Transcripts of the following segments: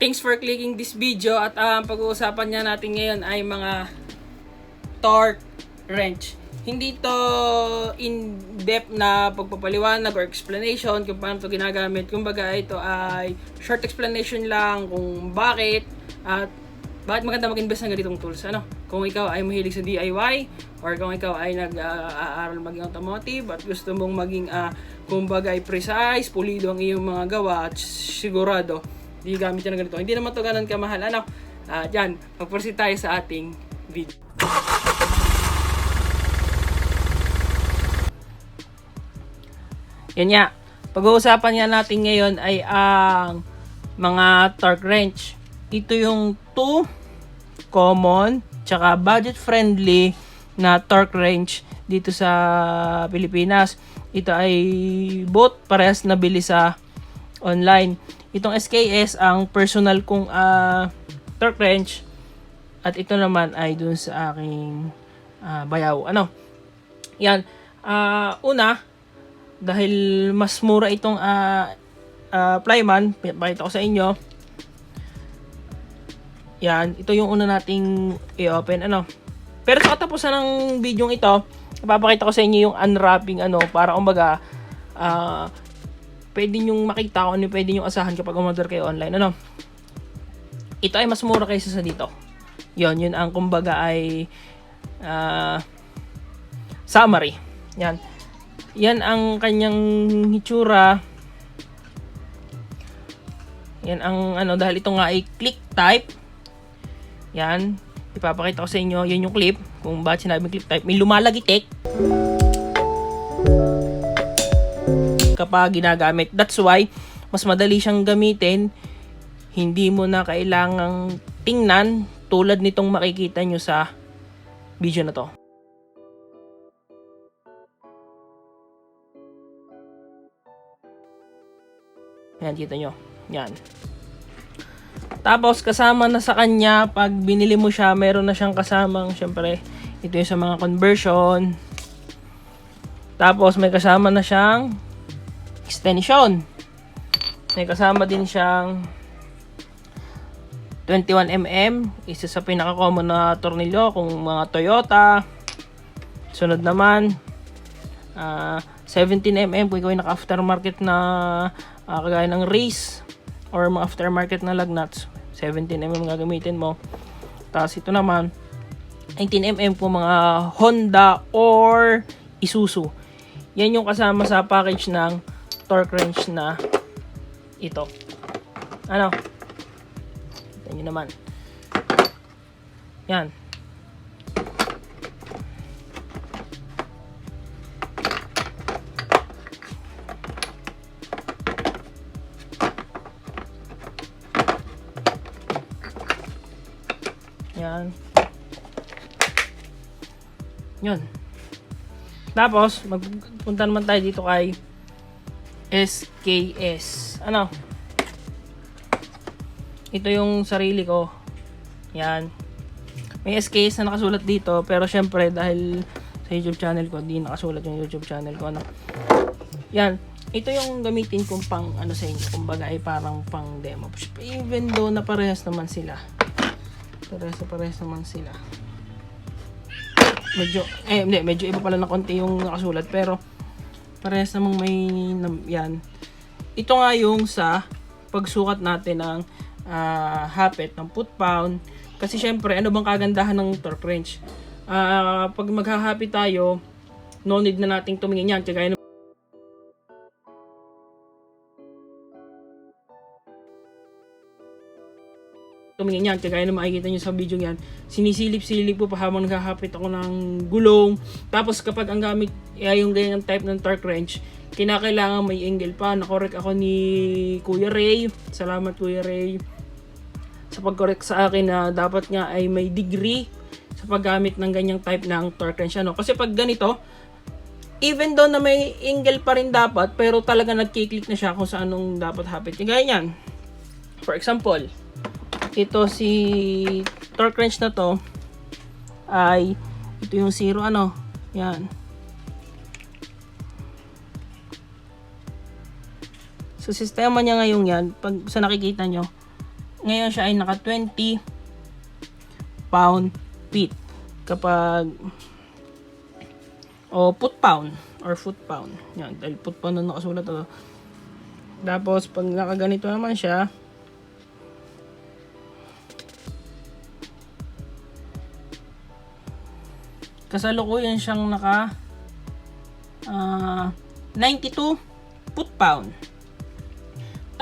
Thanks for clicking this video at ang pag-uusapan niya natin ngayon ay mga torque wrench. Hindi to in-depth na pagpapaliwanag or explanation kung paano to ginagamit. Kumbaga ito ay short explanation lang kung bakit at bakit maganda mag-invest ng ganitong tools. Kung ikaw ay mahilig sa DIY or kung ikaw ay nag-aaral maging automotive at gusto mong maging kumbaga ay precise, pulido ang iyong mga gawa at sigurado di gamit yan ng ganito. Hindi naman to ganun kamahal. Yan, mag-proceed tayo sa ating video. Yan nga, pag-uusapan nga natin ngayon ay ang mga torque wrench. Ito yung 2 common tsaka budget friendly na torque wrench dito sa Pilipinas. Ito ay both parehas nabili sa online. Itong SKS ang personal kong torque wrench at ito naman ay dun sa aking bayaw. Yan, una dahil mas mura itong Flyman, pakita ko sa inyo. Yan, ito yung una nating i-open. Pero sa katapusan ng video ito, ipapakita ko sa inyo yung unwrapping para kumbaga pwede nyong makita kung ano pwede nyong asahan kapag umorder kayo online. Ito ay mas mura kaysa sa dito. Yun ang kumbaga ay summary. Yan ang kanyang hitsura. Yan ang dahil ito nga ay click type. Yan, ipapakita ko sa inyo. Yan yung clip. Kung bakit sinabing click type, may lumalagitik kapag ginagamit. That's why mas madali siyang gamitin. Hindi mo na kailangang tingnan tulad nitong makikita nyo sa video na to. Yan, kita nyo. Yan. Tapos kasama na sa kanya, pag binili mo siya, meron na siyang kasamang, syempre, ito yung sa mga conversion. Tapos may kasama na siyang extension. May kasama din siyang 21mm, isa sa pinaka-common na tornilyo kung mga Toyota. Sunod naman 17mm kung ikaw ay naka-aftermarket na kagaya ng race or mga aftermarket na lug nuts, 17mm gagamitin mo. Tapos ito naman 19mm po mga Honda or Isuzu. Yan yung kasama sa package ng torque wrench na ito. Ito nyo naman. Yan. Yan. Yun. Tapos, magpunta naman tayo dito kay SKS. Ito yung sarili ko. Yan. May SKS na nakasulat dito. Pero syempre, dahil sa YouTube channel ko, di nakasulat yung YouTube channel ko. Yan. Ito yung gamitin kong pang sa inyo. Kumbaga ay parang pang demo. Even though na parehas naman sila. Parehas naman sila. Medyo iba pala na konti yung nakasulat. Pero, parehas namang may, yan. Ito nga yung sa pagsukat natin ng hapit ng foot pound. Kasi syempre, ano bang kagandahan ng torque wrench? Pag maghahapit tayo, no need na nating tumingin yan. Kagaya na makikita nyo sa video yan, sinisilip-silip po pa habang naghahapit ako ng gulong. Tapos kapag ang gamit ay yung ganyan type ng torque wrench, kinakailangan may angle pa. Nakorek ako ni Kuya Ray. Salamat Kuya Ray sa pag-correct sa akin na dapat nga ay may degree sa paggamit ng ganyang type ng torque wrench. Kasi pag ganito, even though na may angle pa rin dapat, pero talaga nagkiklik na siya kung saan nung dapat hapit. Kaya yan. For example, ito si torque wrench na to ay ito yung 0 yan. So sistema niya ngayon yan, pag sa nakikita nyo, ngayon siya ay naka 20 pound-feet. Kapag foot-pound or foot-pound. Yan, dahil foot-pound na nakasulat ito. Tapos, pag nakaganito naman siya, kasalukuyan siyang naka 92 foot-pound.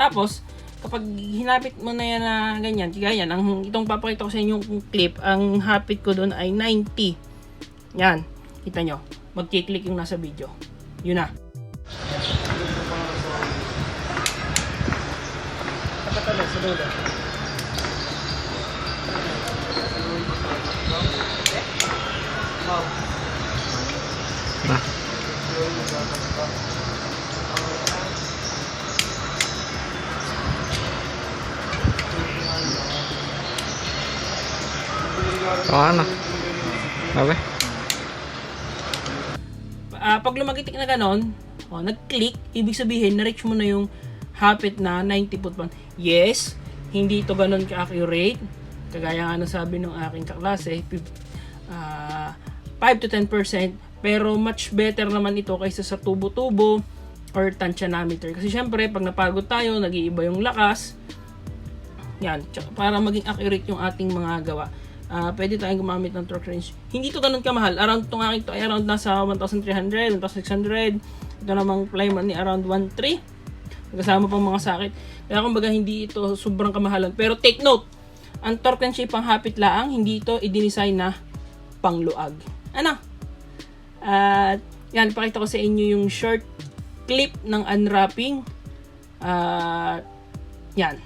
Tapos, kapag hinapit mo na yan na ganyan, kaya yan, itong papakita ko sa inyo yung clip, ang hapit ko doon ay 90. Yan, kita nyo. Mag-click yung nasa video. Yun na. Kapatalo, sa dulo. Ano? Babe? Pag lumagitik na ganon, nag-click, ibig sabihin, na-reach mo na yung hapit na 90 foot-pound. Yes, hindi ito ganon ka-accurate. Kagaya nga sabi ng aking kaklase, 5 to 10%. Pero much better naman ito kaysa sa tubo-tubo or tensionometer. Kasi syempre, pag napagod tayo, nag-iiba yung lakas. Yan, para maging accurate yung ating mga gawa. Pwede tayong gumamit ng torque wrench. Hindi to ganun kamahal. Around itong aking to ay around nasa 1,300, 1,600. Ito namang Flyman ni around 1,300. Kasama pang mga sakit. Kaya kumbaga hindi ito sobrang kamahalan. Pero take note, ang torque wrench ay panghapit laang. Hindi ito i-design na pangluag. Ano? At yan, ipakita ko sa inyo yung short clip ng unwrapping. Yan.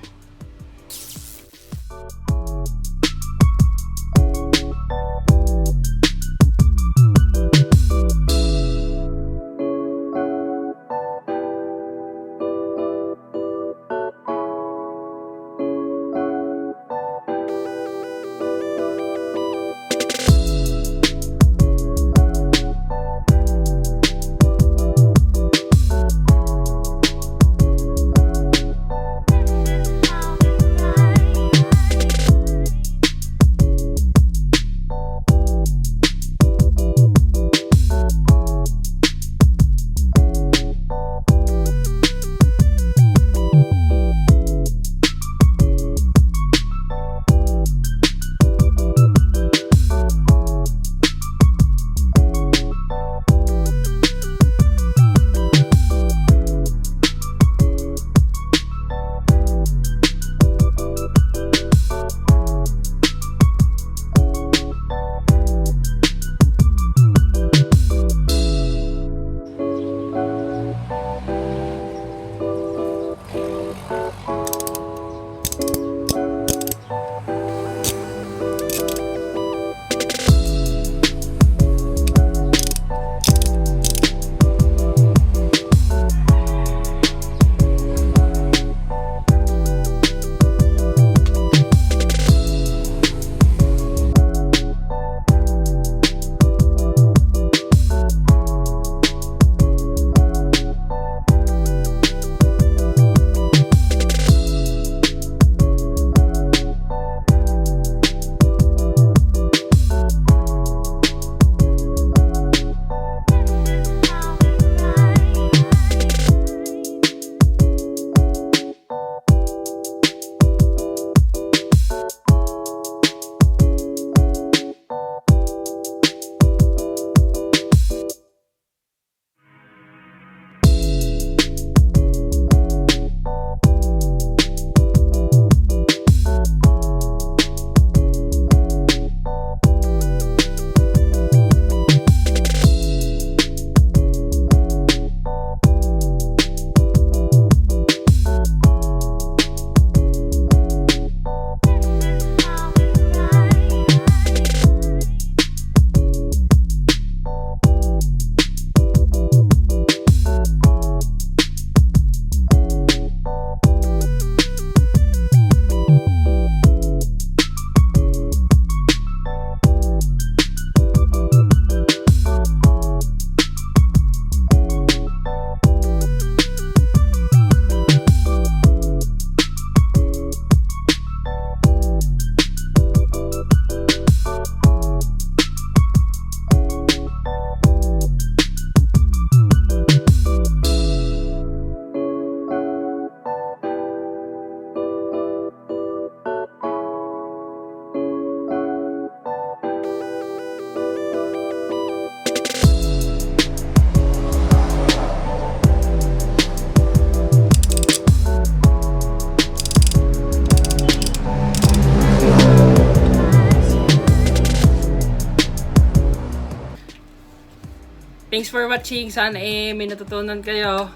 Thanks for watching. Sana may natutunan kayo.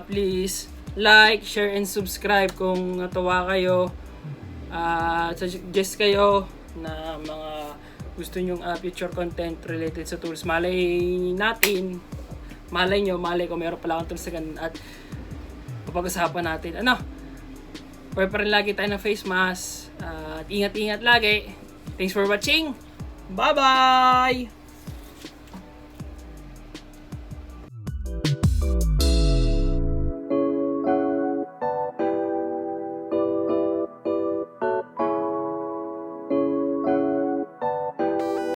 Please like, share, and subscribe kung natuwa kayo. Suggest kayo na mga gusto nyong future content related sa tools. Malay ko meron pala akong tools na ganun at kapag-usapan natin. Wear pa rin lagi tayo ng face mask at ingat-ingat lagi. Thanks for watching. Bye-bye!